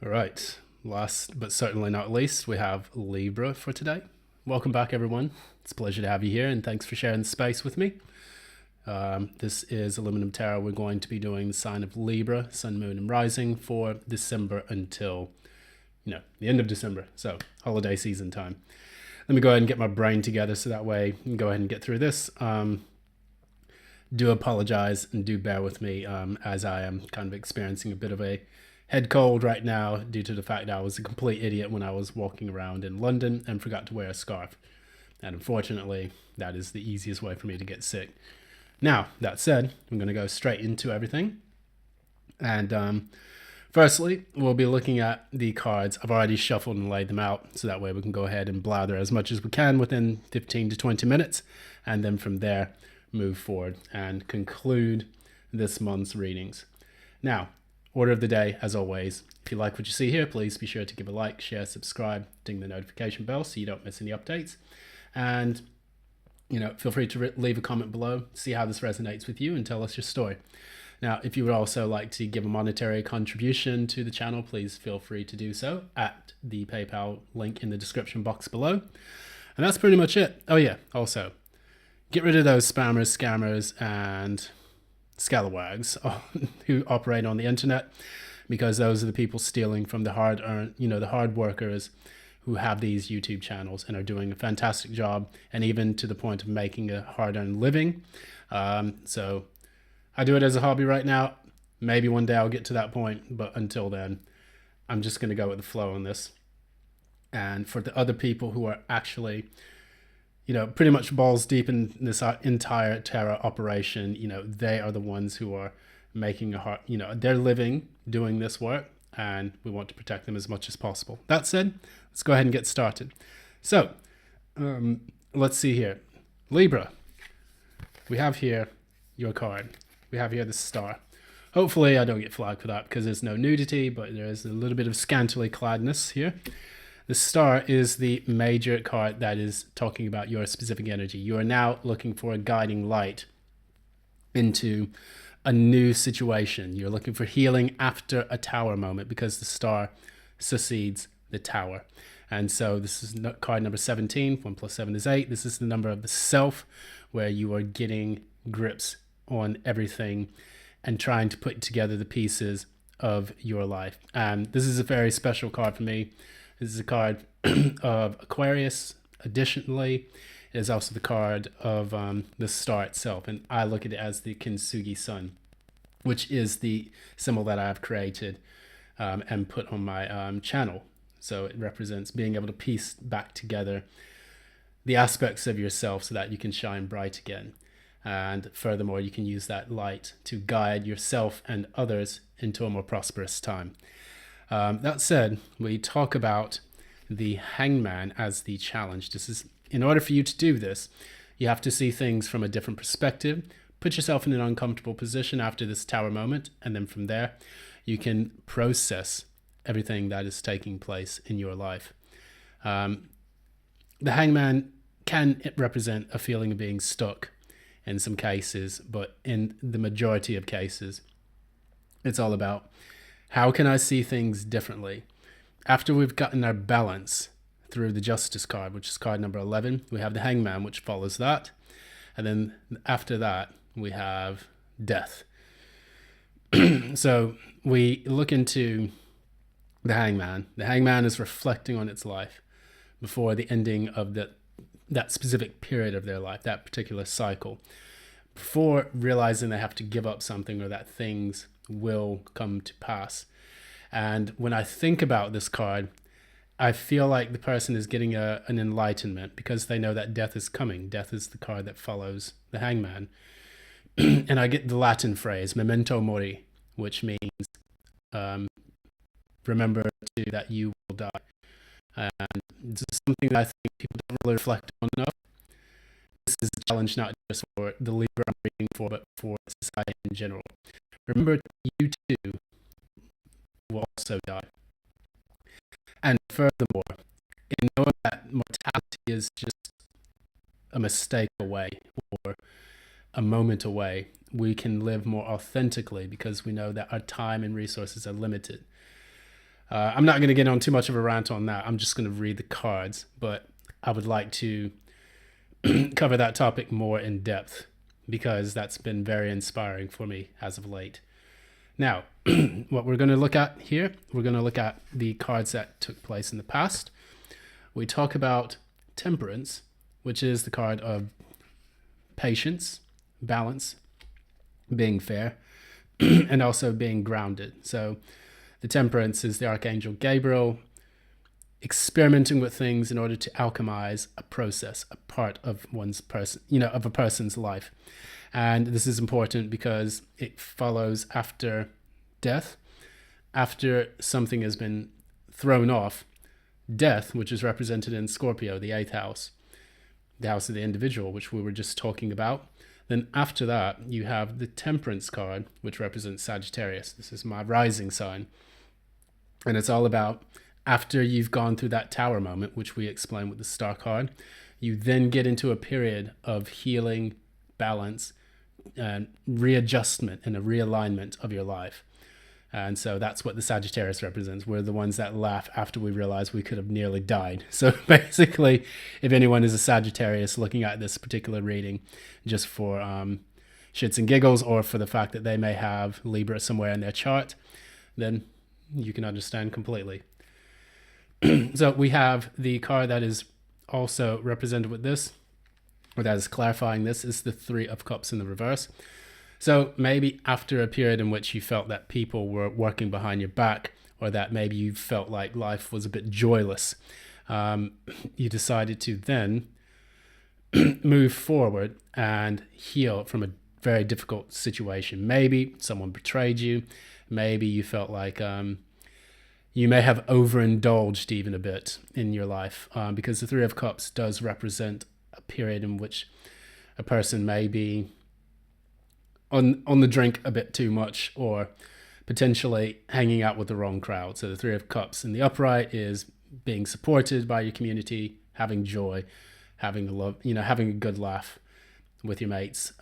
All right. Last but certainly not least, we have Libra for today. Welcome back, everyone. It's a pleasure to have you here, and thanks for sharing the space with me. This is Aluminum Tarot. We're going to be doing the sign of Libra, Sun, Moon, and Rising for December until, the end of December. So holiday season time. Let me go ahead and get my brain together so that way I can go ahead and get through this. Do apologize and do bear with me as I am kind of experiencing a bit of a head cold right now due to the fact that I was a complete idiot when I was walking around in London and forgot to wear a scarf. And unfortunately, that is the easiest way for me to get sick. Now, that said, I'm going to go straight into everything. And firstly, we'll be looking at the cards. I've already shuffled and laid them out, so that way we can go ahead and blather as much as we can within 15 to 20 minutes. And then from there, move forward and conclude this month's readings. Now, order of the day, as always. If you like what you see here, please be sure to give a like, share, subscribe, ding the notification bell so you don't miss any updates. And, feel free to leave a comment below, see how this resonates with you, and tell us your story. Now, if you would also like to give a monetary contribution to the channel, please feel free to do so at the PayPal link in the description box below. And that's pretty much it. Oh yeah, also, get rid of those spammers, scammers, and scalawags who operate on the internet, because those are the people stealing from the the hard workers who have these YouTube channels and are doing a fantastic job, and even to the point of making a hard-earned living. So I do it as a hobby right now. Maybe one day I'll get to that point, but until then, I'm just going to go with the flow on this. And for the other people who are actually pretty much balls deep in this entire Terra operation, they are the ones who are making they're living doing this work, and we want to protect them as much as possible. That said, let's go ahead and get started. So, let's see here. Libra, we have here your card. We have here the star. Hopefully I don't get flagged for that because there's no nudity, but there is a little bit of scantily cladness here. The star is the major card that is talking about your specific energy. You are now looking for a guiding light into a new situation. You're looking for healing after a tower moment, because the star succeeds the tower. And so this is card number 17. 1 plus 7 is 8. This is the number of the self, where you are getting grips on everything and trying to put together the pieces of your life. And this is a very special card for me. This is a card of Aquarius. Additionally, it is also the card of the star itself. And I look at it as the Kintsugi sun, which is the symbol that I've created and put on my channel. So it represents being able to piece back together the aspects of yourself so that you can shine bright again. And furthermore, you can use that light to guide yourself and others into a more prosperous time. That said, we talk about the hangman as the challenge. This is, in order for you to do this, you have to see things from a different perspective, put yourself in an uncomfortable position after this tower moment, and then from there, you can process everything that is taking place in your life. The hangman can represent a feeling of being stuck in some cases, but in the majority of cases, it's all about, how can I see things differently? After we've gotten our balance through the Justice card, which is card number 11, we have the Hangman, which follows that. And then after that, we have Death. So we look into the Hangman. The Hangman is reflecting on its life before the ending of that specific period of their life, that particular cycle, before realizing they have to give up something or that things will come to pass. And when I think about this card, I feel like the person is getting an enlightenment, because they know that death is coming. Death is the card that follows the hangman. And I get the Latin phrase, memento mori, which means remember that you will die. And this is something that I think people don't really reflect on enough. This is a challenge not just for the Libra I'm reading for, but for society in general. Remember, you too will also die. And furthermore, in knowing that mortality is just a mistake away or a moment away, we can live more authentically because we know that our time and resources are limited. I'm not going to get on too much of a rant on that. I'm just going to read the cards, but I would like to cover that topic more in depth because that's been very inspiring for me as of late. Now, what we're going to look at here, we're going to look at the cards that took place in the past. We talk about Temperance, which is the card of patience, balance, being fair, and also being grounded. So the Temperance is the Archangel Gabriel experimenting with things in order to alchemize a process, a part of one's person, of a person's life. And this is important because it follows after death, after something has been thrown off. Death, which is represented in Scorpio, the 8th house, the house of the individual, which we were just talking about. Then after that, you have the Temperance card, which represents Sagittarius. This is my rising sign. And it's all about after you've gone through that tower moment, which we explain with the Star card, you then get into a period of healing, balance, and readjustment and a realignment of your life. And so that's what the Sagittarius represents. We're the ones that laugh after we realize we could have nearly died. So basically, if anyone is a Sagittarius looking at this particular reading just for shits and giggles, or for the fact that they may have Libra somewhere in their chart, then you can understand completely. So we have the card that is also represented with this, or that is clarifying this, is the Three of Cups in the reverse. So maybe after a period in which you felt that people were working behind your back, or that maybe you felt like life was a bit joyless, you decided to then move forward and heal from a very difficult situation. Maybe someone betrayed you. Maybe you felt like you may have overindulged even a bit in your life, because the Three of Cups does represent a period in which a person may be on the drink a bit too much, or potentially hanging out with the wrong crowd. So the Three of Cups in the upright is being supported by your community, having joy, having love, having a good laugh with your mates.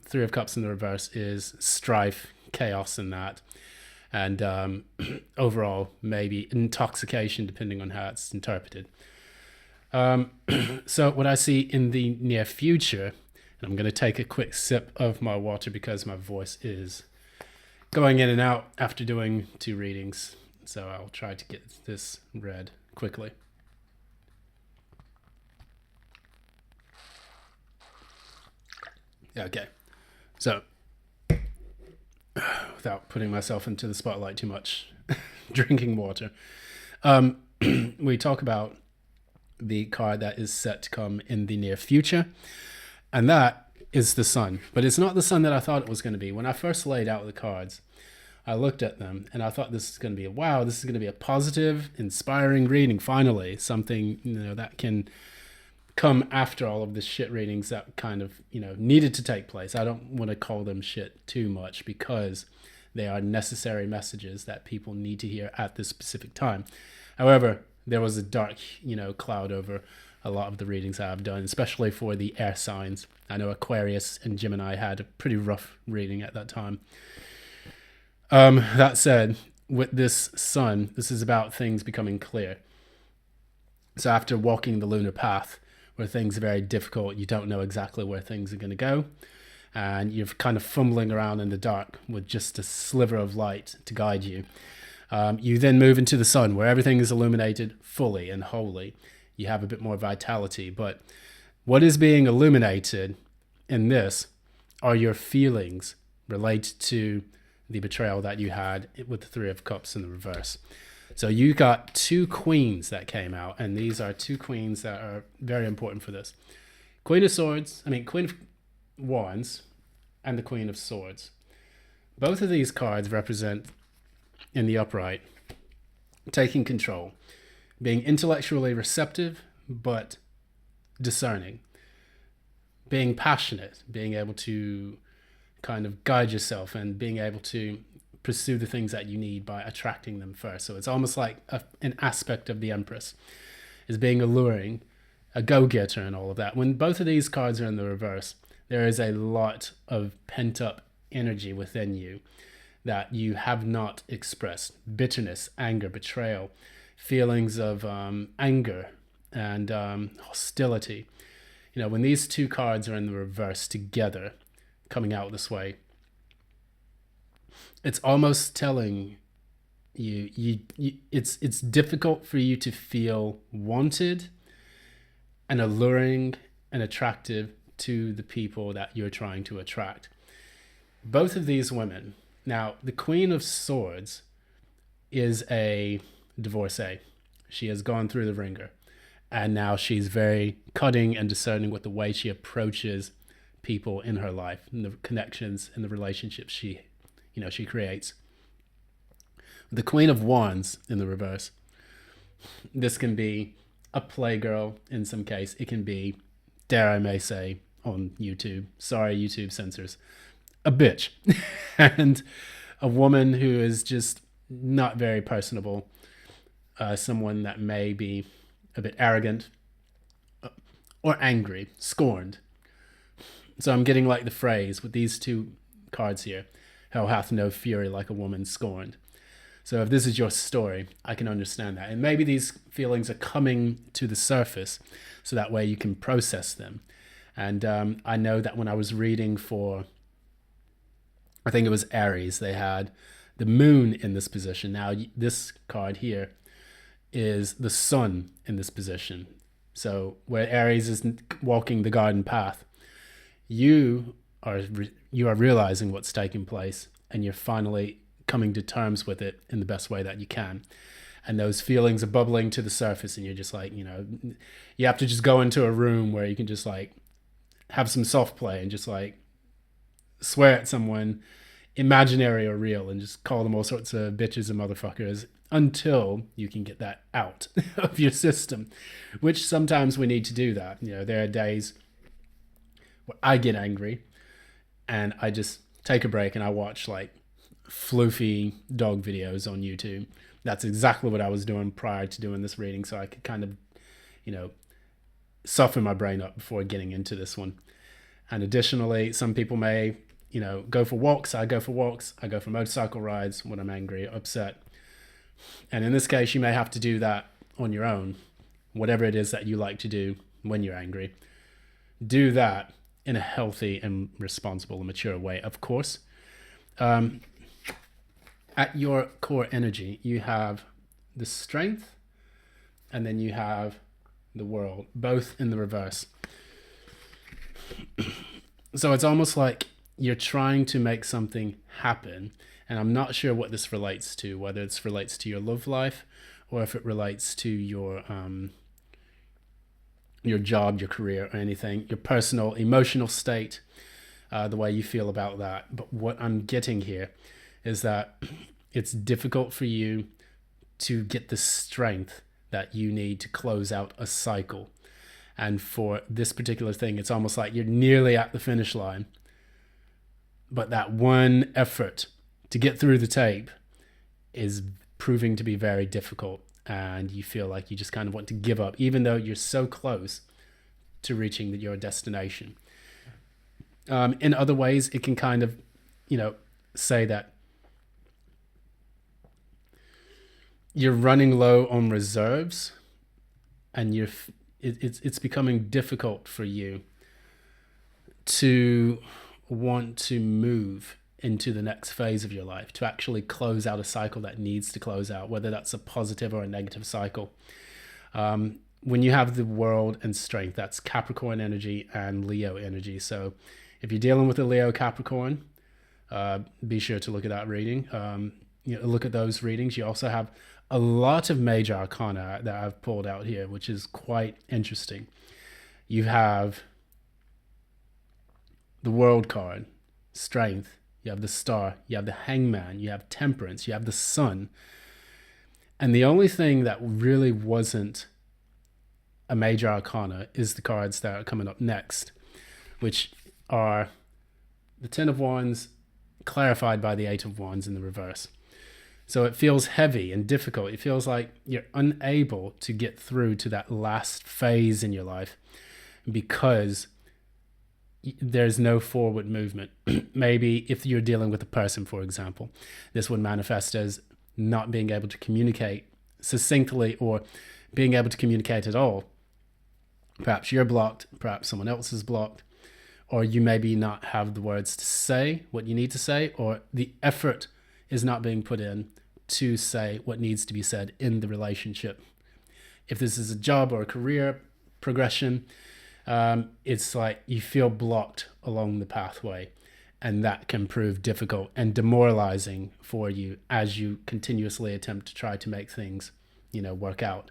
Three of Cups in the reverse is strife, chaos in that. And overall, maybe intoxication, depending on how it's interpreted. So what I see in the near future, and I'm going to take a quick sip of my water because my voice is going in and out after doing 2 readings. So I'll try to get this read quickly. Okay. So without putting myself into the spotlight too much, drinking water. We talk about the card that is set to come in the near future, and that is the Sun. But it's not the Sun that I thought it was going to be. When I first laid out the cards, I looked at them and I thought this is going to be this is going to be a positive, inspiring reading. Finally, something that can come after all of the shit readings that kind of needed to take place. I don't want to call them shit too much because they are necessary messages that people need to hear at this specific time. However, there was a dark cloud over a lot of the readings I've done, especially for the air signs. I know Aquarius and Gemini had a pretty rough reading at that time. That said, with this Sun, this is about things becoming clear. So after walking the lunar path, where things are very difficult, you don't know exactly where things are going to go, and you're kind of fumbling around in the dark with just a sliver of light to guide you. You then move into the Sun, where everything is illuminated fully and wholly. You have a bit more vitality, but what is being illuminated in this are your feelings related to the betrayal that you had with the Three of Cups in the reverse. So you got 2 queens that came out, and these are 2 queens that are very important for this. Queen of Wands and the Queen of Swords. Both of these cards represent, in the upright, taking control, being intellectually receptive, but discerning, being passionate, being able to kind of guide yourself, and being able to pursue the things that you need by attracting them first. So it's almost like an aspect of the Empress, is being alluring, a go-getter and all of that. When both of these cards are in the reverse, there is a lot of pent-up energy within you that you have not expressed: bitterness, anger, betrayal, feelings of anger and hostility. When these two cards are in the reverse together, coming out this way, it's almost telling you it's difficult for you to feel wanted and alluring and attractive to the people that you're trying to attract. Both of these women, now the Queen of Swords is a divorcee. She has gone through the ringer, and now she's very cutting and discerning with the way she approaches people in her life and the connections and the relationships she creates. The Queen of Wands in the reverse, this can be a playgirl in some case. It can be, dare I may say, on YouTube, sorry YouTube censors, a bitch. And a woman who is just not very personable, someone that may be a bit arrogant or angry, scorned. So I'm getting like the phrase with these two cards here, hell hath no fury like a woman scorned. So if this is your story, I can understand that. And maybe these feelings are coming to the surface so that way you can process them. And I know that when I was reading for, I think it was Aries, they had the moon in this position. Now this card here is the sun in this position. So where Aries is walking the garden path, you are realizing what's taking place, and you're finally coming to terms with it in the best way that you can. And those feelings are bubbling to the surface, and you're just like, you have to just go into a room where you can just like have some soft play and just like swear at someone, imaginary or real, and just call them all sorts of bitches and motherfuckers until you can get that out of your system, which sometimes we need to do that. There are days where I get angry and I just take a break and I watch like floofy dog videos on YouTube. That's exactly what I was doing prior to doing this reading, so I could kind of, soften my brain up before getting into this one. And additionally, some people may, go for walks. I go for walks. I go for motorcycle rides when I'm angry or upset. And in this case, you may have to do that on your own. Whatever it is that you like to do when you're angry, do that in a healthy and responsible and mature way, of course. At your core energy, you have the strength, and then you have the world, both in the reverse. So it's almost like you're trying to make something happen, and I'm not sure what this relates to, whether it relates to your love life or if it relates to your job, your career, or anything, your personal emotional state, the way you feel about that. But what I'm getting here is that it's difficult for you to get the strength that you need to close out a cycle. And for this particular thing, it's almost like you're nearly at the finish line, but that one effort to get through the tape is proving to be very difficult, and you feel like you just kind of want to give up, even though you're so close to reaching your destination. In other ways, it can kind of, say that you're running low on reserves, and it's becoming difficult for you to want to move into the next phase of your life, to actually close out a cycle that needs to close out, whether that's a positive or a negative cycle. When you have the world and strength, that's Capricorn energy and Leo energy. So if you're dealing with a Leo Capricorn, be sure to look at that reading. Look at those readings. You also have a lot of major arcana that I've pulled out here, which is quite interesting. You have the World card, strength. You have the Star. You have the Hangman. You have Temperance. You have the Sun. And the only thing that really wasn't a major arcana is the cards that are coming up next, which are the Ten of Wands clarified by the Eight of Wands in the reverse. So it feels heavy and difficult. It feels like you're unable to get through to that last phase in your life because there's no forward movement. Maybe if you're dealing with a person, for example, this would manifest as not being able to communicate succinctly or being able to communicate at all. Perhaps you're blocked, perhaps someone else is blocked, or you maybe not have the words to say what you need to say, or the effort is not being put in to say what needs to be said in the relationship. If this is a job or a career progression, it's like you feel blocked along the pathway, and that can prove difficult and demoralizing for you as you continuously attempt to try to make things, work out.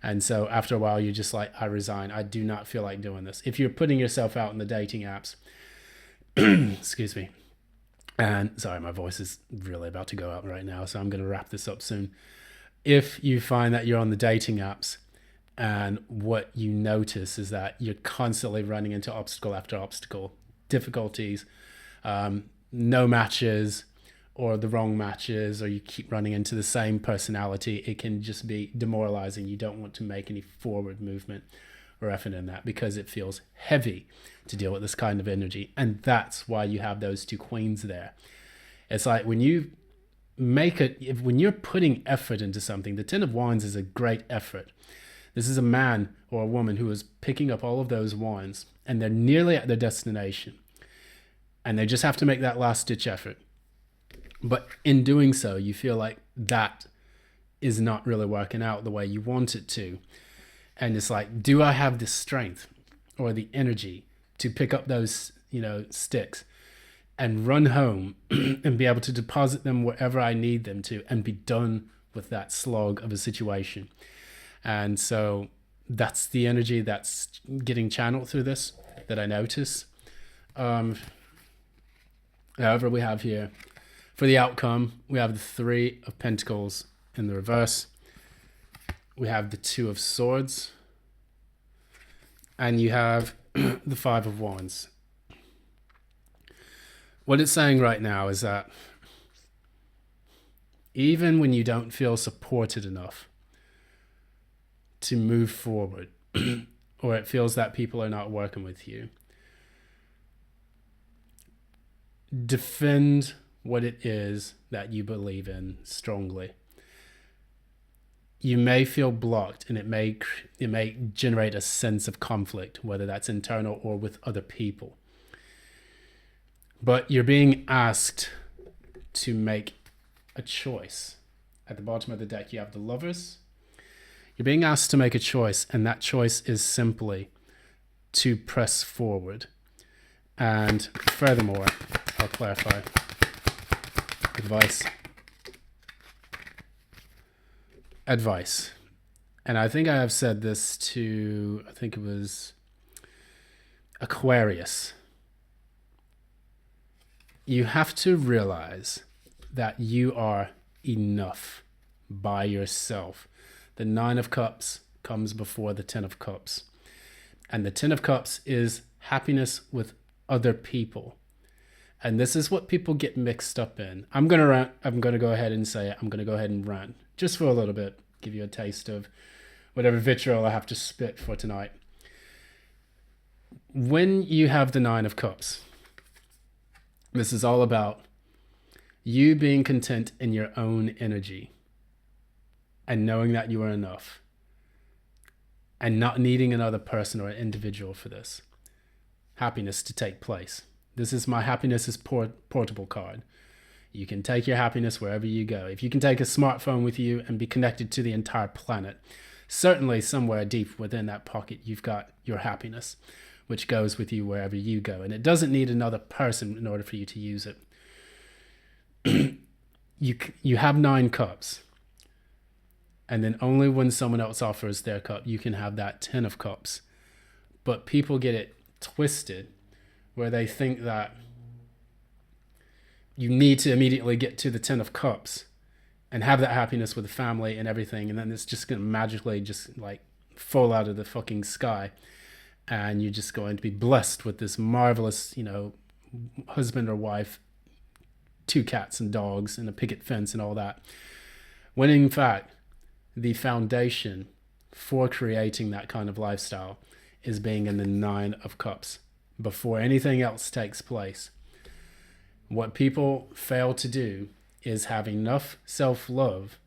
And so after a while, you're just like, I resign. I do not feel like doing this. If you're putting yourself out in the dating apps, excuse me, and sorry, my voice is really about to go out right now, so I'm going to wrap this up soon. If you find that you're on the dating apps and what you notice is that you're constantly running into obstacle after obstacle, difficulties, no matches or the wrong matches, or you keep running into the same personality, it can just be demoralizing. You don't want to make any forward movement or effort in that because it feels heavy to deal with this kind of energy. And that's why you have those two queens there. It's like when you when you're putting effort into something, the Ten of Wands is a great effort. This is a man or a woman who is picking up all of those wands and they're nearly at their destination. And they just have to make that last ditch effort. But in doing so, you feel like that is not really working out the way you want it to. And it's like, do I have the strength or the energy to pick up those, sticks and run home and be able to deposit them wherever I need them to and be done with that slog of a situation? And so that's the energy that's getting channeled through this that I notice. However, we have here, for the outcome, we have the Three of Pentacles in the reverse. We have the Two of Swords. And you have the Five of Wands. What it's saying right now is that even when you don't feel supported enough to move forward, or it feels that people are not working with you, defend what it is that you believe in strongly. You may feel blocked, and it may generate a sense of conflict, whether that's internal or with other people. But you're being asked to make a choice. At the bottom of the deck, you have the Lovers. You're being asked to make a choice, and that choice is simply to press forward. And furthermore, I'll clarify. Advice. And I think I have said this to, I think it was Aquarius. You have to realize that you are enough by yourself. The Nine of Cups comes before the Ten of Cups. And the Ten of Cups is happiness with other people. And this is what people get mixed up in. I'm going to rant. I'm going to go ahead and say it. I'm going to go ahead and rant just for a little bit. Give you a taste of whatever vitriol I have to spit for tonight. When you have the Nine of Cups, this is all about you being content in your own energy and knowing that you are enough and not needing another person or an individual for this happiness to take place. This is my happiness is portable card. You can take your happiness wherever you go. If you can take a smartphone with you and be connected to the entire planet, certainly somewhere deep within that pocket, you've got your happiness, which goes with you wherever you go. And it doesn't need another person in order for you to use it. You have 9 cups. And then only when someone else offers their cup, you can have that 10 of cups. But people get it twisted where they think that you need to immediately get to the 10 of cups and have that happiness with the family and everything. And then it's just going to magically just like fall out of the fucking sky. And you're just going to be blessed with this marvelous, husband or wife, 2 cats and dogs and a picket fence and all that. When in fact, the foundation for creating that kind of lifestyle is being in the 9 of cups before anything else takes place. What people fail to do is have enough self-love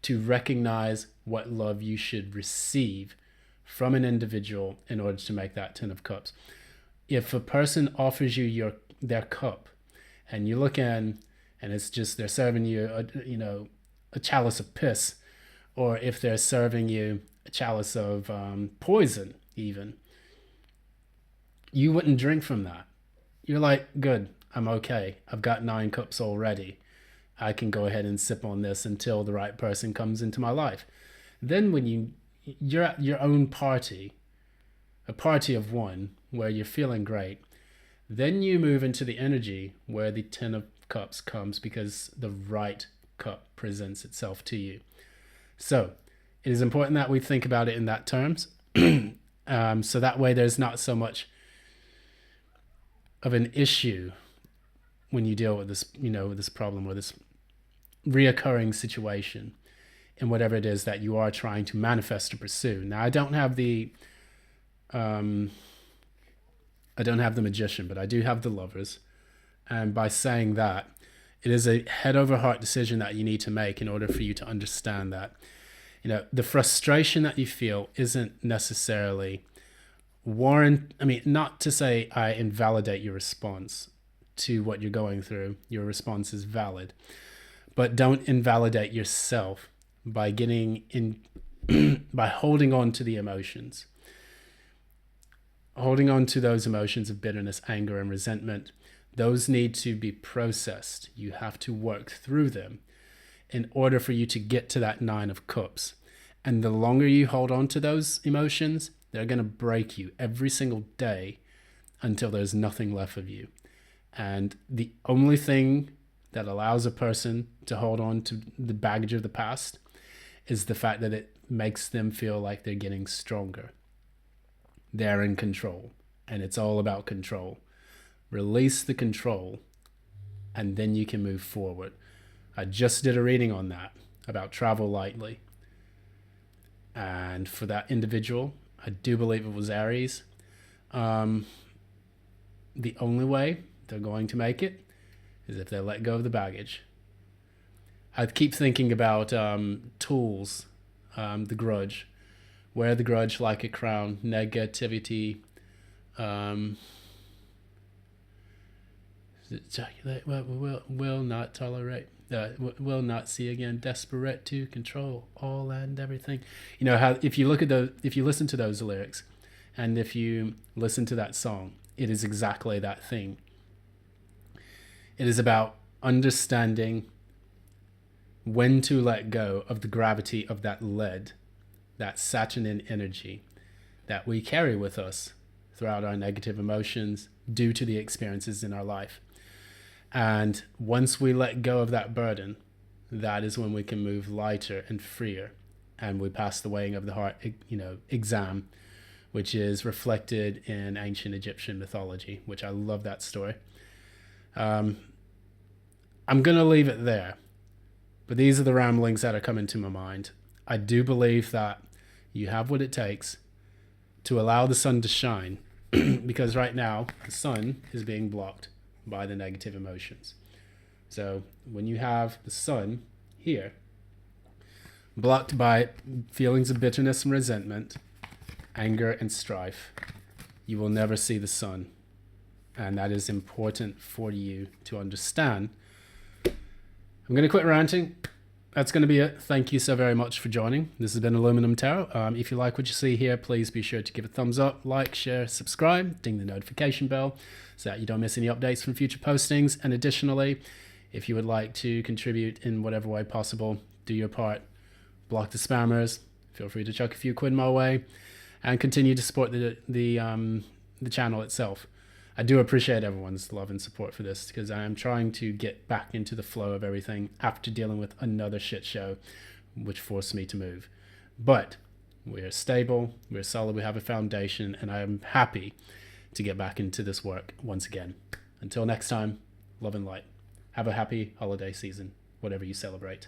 to recognize what love you should receive from an individual in order to make that 10 of cups. If a person offers you their cup and you look in and it's just they're serving you a chalice of piss, or if they're serving you a chalice of poison even, you wouldn't drink from that. You're like, good, I'm okay. I've got 9 cups already. I can go ahead and sip on this until the right person comes into my life. Then when you're at your own party, a party of one, where you're feeling great, then you move into the energy where the 10 of cups comes because the right cup presents itself to you. So it is important that we think about it in that terms. So that way there's not so much of an issue when you deal with this, with this problem or this reoccurring situation in whatever it is that you are trying to manifest or pursue. Now, I don't have the magician, but I do have the lovers. And by saying that, it is a head over heart decision that you need to make in order for you to understand that, the frustration that you feel isn't necessarily not to say I invalidate your response to what you're going through. Your response is valid, but don't invalidate yourself by by holding on to the emotions. Holding on to those emotions of bitterness, anger, and resentment, those need to be processed. You have to work through them in order for you to get to that 9 of cups. And the longer you hold on to those emotions, they're going to break you every single day until there's nothing left of you. And the only thing that allows a person to hold on to the baggage of the past is the fact that it makes them feel like they're getting stronger. They're in control, and it's all about control. Release the control, and then you can move forward. I just did a reading on that, about travel lightly. And for that individual, I do believe it was Aries. The only way they're going to make it is if they let go of the baggage. I keep thinking about Tools, The Grudge. Wear the grudge like a crown. Negativity. Will not tolerate. Will not see again. Desperate to control all and everything. How if you listen to those lyrics, and if you listen to that song, it is exactly that thing. It is about understanding when to let go of the gravity of that lead, that Saturn energy that we carry with us throughout our negative emotions due to the experiences in our life. And once we let go of that burden, that is when we can move lighter and freer. And we pass the weighing of the heart, exam, which is reflected in ancient Egyptian mythology, which I love that story. I'm going to leave it there. But these are the ramblings that are coming to my mind. I do believe that you have what it takes to allow the sun to shine, because right now the sun is being blocked by the negative emotions. So when you have the sun here blocked by feelings of bitterness and resentment, anger and strife, you will never see the sun. And that is important for you to understand. I'm going to quit ranting. That's going to be it. Thank you so very much for joining. This has been Aluminum Tarot. If you like what you see here, please be sure to give a thumbs up, like, share, subscribe, ding the notification bell so that you don't miss any updates from future postings. And additionally, if you would like to contribute in whatever way possible, do your part. Block the spammers. Feel free to chuck a few quid my way and continue to support the channel itself. I do appreciate everyone's love and support for this, because I am trying to get back into the flow of everything after dealing with another shit show, which forced me to move. But we're stable, we're solid, we have a foundation, and I am happy to get back into this work once again. Until next time, love and light. Have a happy holiday season, whatever you celebrate.